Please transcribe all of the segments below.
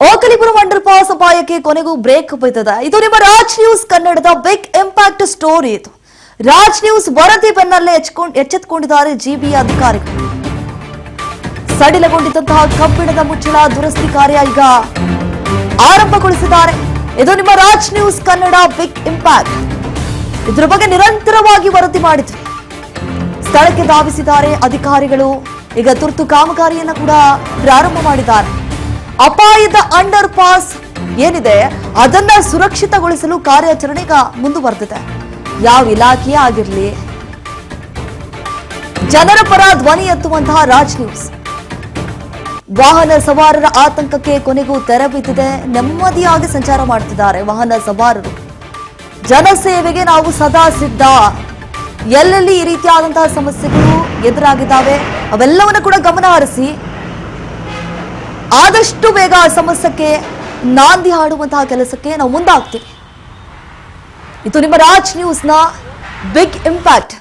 ಓಕಲಿಪುರಂ under pass ಅಪಾಯಕ್ಕೆ ಕೊನೆಗೂ break ಬಿದ್ದಿದೆ. ಇದು ನಿಮ್ಮ ರಾಜ್ ನ್ಯೂಸ್ ಕನ್ನಡದ ಬಿಗ್ ಇಂಪ್ಯಾಕ್ಟ್ ಸ್ಟೋರಿ. ಇದು ರಾಜ್ ನ್ಯೂಸ್ ವರದಿ ಬೆನ್ನಲ್ಲೇ ಎಚ್ಚೆತ್ತುಕೊಂಡಿದ್ದಾರೆ ಜಿಬಿಎ ಅಧಿಕಾರಿಗಳು. ಸಡಿಲಗೊಂಡಿದ್ದಂತಹ ಕಬ್ಬಿಣದ ಮುಚ್ಚಳ ದುರಸ್ತಿ ಕಾರ್ಯ ಈಗ ಆರಂಭಗೊಳಿಸಿದ್ದಾರೆ. ಇದು ನಿಮ್ಮ Raj news Kannada big impact. ಇದರ ಬಗ್ಗೆ ನಿರಂತರವಾಗಿ ವರದಿ ಮಾಡಿದ್ರು. ಸ್ಥಳಕ್ಕೆ ಧಾವಿಸಿದ್ದಾರೆ ಅಧಿಕಾರಿಗಳು. ಈಗ ತುರ್ತು ಕಾಮಗಾರಿಯನ್ನು ಕೂಡ ಪ್ರಾರಂಭ ಮಾಡಿದ್ದಾರೆ. ಅಪಾಯದ ಅಂಡರ್ ಪಾಸ್ ಏನಿದೆ ಅದನ್ನ ಸುರಕ್ಷಿತಗೊಳಿಸಲು ಕಾರ್ಯಾಚರಣೆ ಈಗ ಮುಂದುವರೆದಿದೆ. ಯಾವ ಇಲಾಖೆ ಆಗಿರಲಿ, ಜನರ ಪರ ಧ್ವನಿ ಎತ್ತುವಂತಹ ರಾಜ್ ನ್ಯೂಸ್. ವಾಹನ ಸವಾರರ ಆತಂಕಕ್ಕೆ ಕೊನೆಗೂ ತೆರೆ ಬಿದ್ದಿದೆ. ನೆಮ್ಮದಿಯಾಗಿ ಸಂಚಾರ ಮಾಡ್ತಿದ್ದಾರೆ ವಾಹನ ಸವಾರರು. ಜನಸೇವೆಗೆ ನಾವು ಸದಾ ಸಿದ್ಧ. ಎಲ್ಲೆಲ್ಲಿ ಈ ರೀತಿಯಾದಂತಹ ಸಮಸ್ಯೆಗಳು ಎದುರಾಗಿದ್ದಾವೆ ಅವೆಲ್ಲವನ್ನ ಕೂಡ ಗಮನ ಹರಿಸಿ ಆದಷ್ಟು ಬೇಗ ಆ ಸಮಸ್ಯೆಗೆ ನಾಂದಿ ಹಾಡುವಂತಹ ಕೆಲಸಕ್ಕೆ ನಾವು ಮುಂದಾಗ್ತೀವಿ. ಇದು ನಿಮ್ಮ ರಾಜ್ ನ್ಯೂಸ್ನ ಬಿಗ್ ಇಂಪ್ಯಾಕ್ಟ್.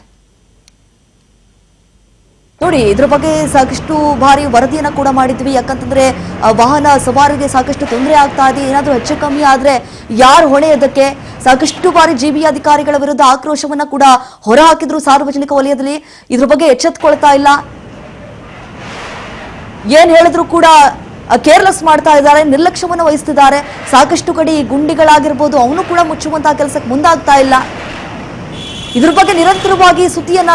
ನೋಡಿ, ಇದ್ರ ಬಗ್ಗೆ ಸಾಕಷ್ಟು ಬಾರಿ ವರದಿಯನ್ನ ಕೂಡ ಮಾಡಿದ್ವಿ. ಯಾಕಂತಂದ್ರೆ ವಾಹನ ಸವಾರಿಗೆ ಸಾಕಷ್ಟು ತೊಂದರೆ ಆಗ್ತಾ ಇದೆ. ಏನಾದ್ರೂ ಹೆಚ್ಚು ಕಮ್ಮಿ ಆದ್ರೆ ಯಾರು ಹೊಣೆ ಇದಕ್ಕೆ? ಸಾಕಷ್ಟು ಬಾರಿ ಜಿಬಿಎ ಅಧಿಕಾರಿಗಳ ವಿರುದ್ಧ ಆಕ್ರೋಶವನ್ನ ಕೂಡ ಹೊರಹಾಕಿದ್ರು ಸಾರ್ವಜನಿಕ ವಲಯದಲ್ಲಿ. ಇದ್ರ ಬಗ್ಗೆ ಎಚ್ಚೆತ್ತುಕೊಳ್ತಾ ಇಲ್ಲ. ಏನ್ ಹೇಳಿದ್ರು ಕೂಡ ಕೇರ್ಲೆಸ್ ಮಾಡ್ತಾ ಇದ್ದಾರೆ, ನಿರ್ಲಕ್ಷ್ಯವನ್ನು ವಹಿಸ್ತಿದ್ದಾರೆ. ಸಾಕಷ್ಟು ಕಡೆ ಗುಂಡಿಗಳಾಗಿರ್ಬೋದು ಅವನು ಕೂಡ ಮುಚ್ಚುವಂತಹ ಕೆಲಸಕ್ಕೆ ಮುಂದಾಗ್ತಾ ಇಲ್ಲ. ಇದ್ರ ಬಗ್ಗೆ ನಿರಂತರವಾಗಿ ಸುದ್ದಿಯನ್ನ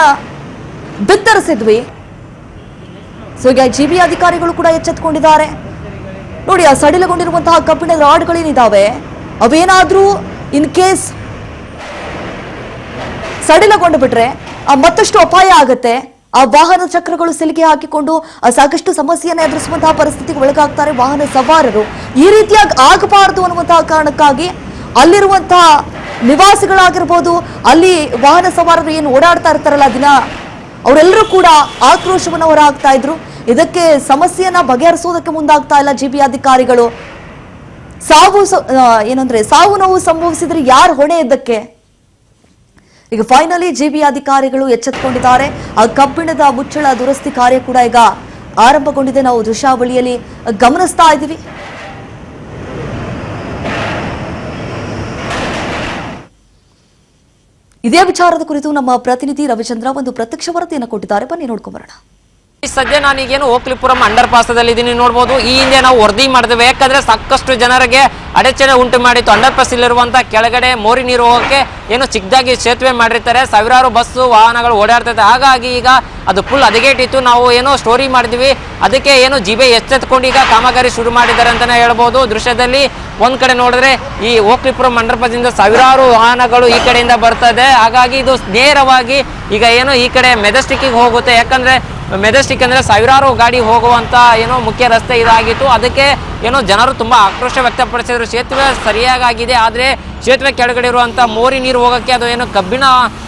ಬಿತ್ತರಿಸಿದ್ವಿ. ಸೊ ಈಗ ಜಿಬಿಎ ಅಧಿಕಾರಿಗಳು ಕೂಡ ಎಚ್ಚೆತ್ತುಕೊಂಡಿದ್ದಾರೆ. ನೋಡಿ, ಆ ಸಡಿಲಗೊಂಡಿರುವಂತಹ ಕಬ್ಬಿಣದ ರಾಡ್ಗಳೇನಿದಾವೆ ಅವೇನಾದ್ರೂ ಇನ್ ಕೇಸ್ ಸಡಿಲಗೊಂಡು ಬಿಟ್ರೆ ಮತ್ತಷ್ಟು ಅಪಾಯ ಆಗತ್ತೆ. ಆ ವಾಹನ ಚಕ್ರಗಳು ಸಿಲುಕಿ ಹಾಕಿಕೊಂಡು ಸಾಕಷ್ಟು ಸಮಸ್ಯೆಯನ್ನು ಎದುರಿಸುವಂತಹ ಪರಿಸ್ಥಿತಿಗೆ ಒಳಗಾಗ್ತಾರೆ ವಾಹನ ಸವಾರರು. ಈ ರೀತಿಯಾಗಿ ಆಗಬಾರದು ಅನ್ನುವಂತಹ ಕಾರಣಕ್ಕಾಗಿ ಅಲ್ಲಿರುವಂತಹ ನಿವಾಸಿಗಳಾಗಿರ್ಬೋದು, ಅಲ್ಲಿ ವಾಹನ ಸವಾರರು ಏನು ಓಡಾಡ್ತಾ ಇರ್ತಾರಲ್ಲ ದಿನ, ಅವರೆಲ್ಲರೂ ಕೂಡ ಆಕ್ರೋಶವನ್ನು ಹೊರಹಾಕ್ತಾ ಇದ್ರು. ಇದಕ್ಕೆ ಸಮಸ್ಯೆಯನ್ನ ಬಗೆಹರಿಸೋದಕ್ಕೆ ಮುಂದಾಗ್ತಾ ಇಲ್ಲ ಜಿಬಿಎ ಅಧಿಕಾರಿಗಳು. ಸಾವು ನೋವು ಸಂಭವಿಸಿದ್ರೆ ಯಾರು ಹೊಣೆ ಇದ್ದಕ್ಕೆ? ಈಗ ಫೈನಲಿ ಜಿಬಿಎ ಅಧಿಕಾರಿಗಳು ಎಚ್ಚೆತ್ತುಕೊಂಡಿದ್ದಾರೆ. ಆ ಕಬ್ಬಿಣದ ಮುಚ್ಚಳ ದುರಸ್ತಿ ಕಾರ್ಯ ಕೂಡ ಈಗ ಆರಂಭಗೊಂಡಿದೆ. ನಾವು ದೃಶ್ಯಾವಳಿಯಲ್ಲಿ ಗಮನಿಸ್ತಾ ಇದ್ದೀವಿ. ಇದೇ ವಿಚಾರದ ಕುರಿತು ನಮ್ಮ ಪ್ರತಿನಿಧಿ ರವಿಚಂದ್ರ ಒಂದು ಪ್ರತ್ಯಕ್ಷ ವರದಿಯನ್ನು ಕೊಟ್ಟಿದ್ದಾರೆ. ಬನ್ನಿ ನೋಡ್ಕೊಂಡ್ ಬರೋಣ. ಸದ್ಯ ನಾನೀಗೇನು ಓಕ್ಲಿಪುರಂ ಅಂಡರ್ ಪಾಸ್ ಅಲ್ಲಿ ಇದೀನಿ. ನೋಡಬಹುದು, ಈ ಹಿಂದೆ ನಾವು ವರದಿ ಮಾಡಿದ್ವಿ. ಯಾಕಂದ್ರೆ ಸಾಕಷ್ಟು ಜನರಿಗೆ ಅಡಚಣೆ ಉಂಟು ಮಾಡಿತ್ತು. ಅಂಡರ್ ಪಾಸ್ ಇಲ್ಲಿರುವಂತಹ ಕೆಳಗಡೆ ಮೋರಿ ನೀರು ಹೋಗಕ್ಕೆ ಏನು ಚಿಕ್ಕದಾಗಿ ಸೇತುವೆ ಮಾಡಿರ್ತಾರೆ. ಸಾವಿರಾರು ಬಸ್ಸು ವಾಹನಗಳು ಓಡಾಡ್ತೈತೆ. ಹಾಗಾಗಿ ಈಗ ಅದು ಫುಲ್ ಹದಗೆಟ್ಟಿತ್ತು. ನಾವು ಏನೋ ಸ್ಟೋರಿ ಮಾಡಿದ್ವಿ. ಅದಕ್ಕೆ ಏನು ಜಿಬಿಎ ಎಚ್ಚೆತ್ಕೊಂಡು ಈಗ ಕಾಮಗಾರಿ ಶುರು ಮಾಡಿದ್ದಾರೆ ಅಂತಾನೆ ಹೇಳ್ಬೋದು. ದೃಶ್ಯದಲ್ಲಿ ಒಂದ್ ಕಡೆ ನೋಡಿದ್ರೆ ಈ ಓಕ್ಲಿಪುರಂ ಅಂಡರ್ ಪಾಸ್ ಇಂದ ಸಾವಿರಾರು ವಾಹನಗಳು ಈ ಕಡೆಯಿಂದ ಬರ್ತದೆ. ಹಾಗಾಗಿ ಇದು ನೇರವಾಗಿ ಈಗ ಏನು ಈ ಕಡೆ ಮೆಜೆಸ್ಟಿಕ್ ಹೋಗುತ್ತೆ. ಯಾಕಂದ್ರೆ ಮೆಜೆಸ್ಟಿಕ್ ಅಂದ್ರೆ ಸಾವಿರಾರು ಗಾಡಿ ಹೋಗುವಂತ ಏನೋ ಮುಖ್ಯ ರಸ್ತೆ ಇದಾಗಿತ್ತು. ಅದಕ್ಕೆ ಏನೋ ಜನರು ತುಂಬಾ ಆಕ್ರೋಶ ವ್ಯಕ್ತಪಡಿಸಿದ್ರು. ಸೇತುವೆ ಸರಿಯಾಗಿದೆ, ಆದ್ರೆ ಸೇತುವೆ ಕೆಳಗಡೆ ಇರುವಂತ ಮೋರಿ ನೀರು ಹೋಗಕ್ಕೆ ಅದು ಏನು ಕಬ್ಬಿಣ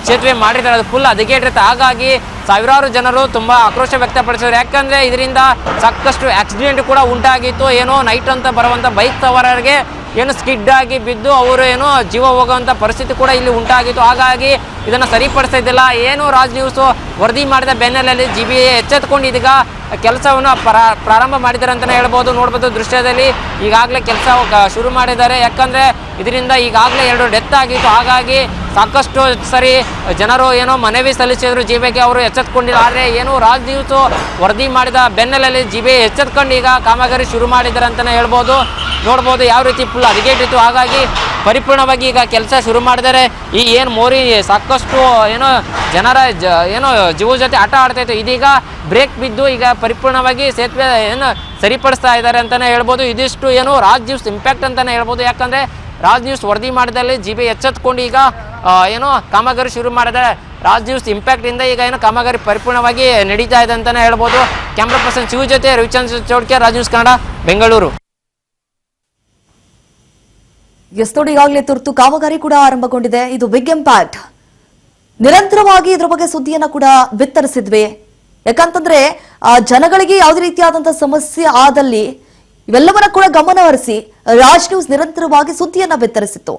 ಸೇತುವೆ ಮಾಡಿರ್ತಾರೆ, ಅದು ಫುಲ್ ಹದಗೆಟ್ಟಿರುತ್ತೆ. ಹಾಗಾಗಿ ಸಾವಿರಾರು ಜನರು ತುಂಬಾ ಆಕ್ರೋಶ ವ್ಯಕ್ತಪಡಿಸಿದ್ರು. ಯಾಕಂದ್ರೆ ಇದರಿಂದ ಸಾಕಷ್ಟು ಆಕ್ಸಿಡೆಂಟ್ ಕೂಡ ಉಂಟಾಗಿತ್ತು. ಏನೋ ನೈಟ್ ಅಂತ ಬರುವಂತ ಬೈಕ್ ಸವಾರರಿಗೆ ಏನು ಸ್ಕಿಡ್ ಆಗಿ ಬಿದ್ದು ಅವರು ಏನೋ ಜೀವ ಹೋಗುವಂಥ ಪರಿಸ್ಥಿತಿ ಕೂಡ ಇಲ್ಲಿ ಉಂಟಾಗಿತ್ತು. ಹಾಗಾಗಿ ಇದನ್ನು ಸರಿಪಡಿಸ್ತಾ ಇದ್ದಿಲ್ಲ. ಏನು ರಾಜ್ ನ್ಯೂಸ್ ವರದಿ ಮಾಡಿದ ಬೆನ್ನಲ್ಲಲ್ಲಿ ಜಿಬಿಎ ಎಚ್ಚೆತ್ಕೊಂಡು ಇದೀಗ ಕೆಲಸವನ್ನು ಪ್ರಾರಂಭ ಮಾಡಿದ್ದಾರೆ ಅಂತಲೇ ಹೇಳ್ಬೋದು. ನೋಡ್ಬೋದು ದೃಶ್ಯದಲ್ಲಿ ಈಗಾಗಲೇ ಕೆಲಸ ಶುರು ಮಾಡಿದ್ದಾರೆ. ಯಾಕಂದರೆ ಇದರಿಂದ ಈಗಾಗಲೇ 2 ಡೆತ್ ಆಗಿತ್ತು. ಹಾಗಾಗಿ ಸಾಕಷ್ಟು ಸರಿ ಜನರು ಏನೋ ಮನವಿ ಸಲ್ಲಿಸಿದ್ರು ಜಿಬಿಎಗೆ, ಅವರು ಎಚ್ಚೆತ್ಕೊಂಡಿಲ್ಲ. ಆದರೆ ಏನು ರಾಜ್ ನ್ಯೂಸ್ ವರದಿ ಮಾಡಿದ ಬೆನ್ನಲ್ಲಲ್ಲಿ ಜಿಬಿಎ ಎಚ್ಚೆತ್ಕೊಂಡು ಈಗ ಕಾಮಗಾರಿ ಶುರು ಮಾಡಿದ್ದಾರೆ ಅಂತಲೇ ಹೇಳ್ಬೋದು. ನೋಡ್ಬೋದು ಯಾವ ರೀತಿ ಫುಲ್ ಹದಗೆಟ್ಟಿತ್ತು. ಹಾಗಾಗಿ ಪರಿಪೂರ್ಣವಾಗಿ ಈಗ ಕೆಲಸ ಶುರು ಮಾಡಿದ್ದಾರೆ. ಈ ಏನು ಮೋರಿ ಸಾಕಷ್ಟು ಏನೋ ಜನರ ಏನೋ ಜೀವ ಜೊತೆ ಆಟ ಆಡ್ತಾಯಿತ್ತು. ಇದೀಗ ಬ್ರೇಕ್ ಬಿದ್ದು ಈಗ ಪರಿಪೂರ್ಣವಾಗಿ ಸೇತುವೆ ಏನು ಸರಿಪಡಿಸ್ತಾ ಇದ್ದಾರೆ ಅಂತಲೇ ಹೇಳ್ಬೋದು. ಇದಿಷ್ಟು ಏನು ರಾಜ್ ನ್ಯೂಸ್ ಇಂಪ್ಯಾಕ್ಟ್ ಅಂತಲೇ ಹೇಳ್ಬೋದು. ಯಾಕಂದರೆ ರಾಜ್ ನ್ಯೂಸ್ ವರದಿ ಮಾಡಿದಲ್ಲಿ ಜಿಬಿಎ ಎಚ್ಚೆತ್ಕೊಂಡು ಈಗ ಏನೋ ಕಾಮಗಾರಿ ಶುರು ಮಾಡಿದ್ದಾರೆ. ರಾಜ್ ನ್ಯೂಸ್ ಇಂಪ್ಯಾಕ್ಟ್ ಇಂದ ಈಗ ಏನೋ ಕಾಮಗಾರಿ ಪರಿಪೂರ್ಣವಾಗಿ ನಡೀತಾ ಇದೆ ಅಂತಲೇ ಹೇಳ್ಬೋದು. ಕ್ಯಾಮ್ರಾ ಪರ್ಸನ್ ಶಿವ ಜೊತೆ ರವಿಚಂದ್ರ ಚೌಡ್ಕೆ, ರಾಜ್ ನ್ಯೂಸ್ ಕನ್ನಡ, ಬೆಂಗಳೂರು. ನೋಡಿ, ಈಗಾಗಲೇ ತುರ್ತು ಕಾಮಗಾರಿ ಕೂಡ ಆರಂಭಗೊಂಡಿದೆ. ಇದು ಬಿಗ್ ಇಂಪ್ಯಾಕ್ಟ್. ನಿರಂತರವಾಗಿ ಇದ್ರ ಬಗ್ಗೆ ಸುದ್ದಿಯನ್ನ ಕೂಡ ಬಿತ್ತರಿಸಿದ್ವಿ. ಯಾಕಂತಂದ್ರೆ ಜನಗಳಿಗೆ ಯಾವುದೇ ರೀತಿಯಾದಂತಹ ಸಮಸ್ಯೆ ಆದಲ್ಲಿ ಇವೆಲ್ಲವನ್ನ ಕೂಡ ಗಮನ ಹರಿಸಿ ರಾಜ್ ನ್ಯೂಸ್ ನಿರಂತರವಾಗಿ ಸುದ್ದಿಯನ್ನ ಬಿತ್ತರಿಸಿತ್ತು.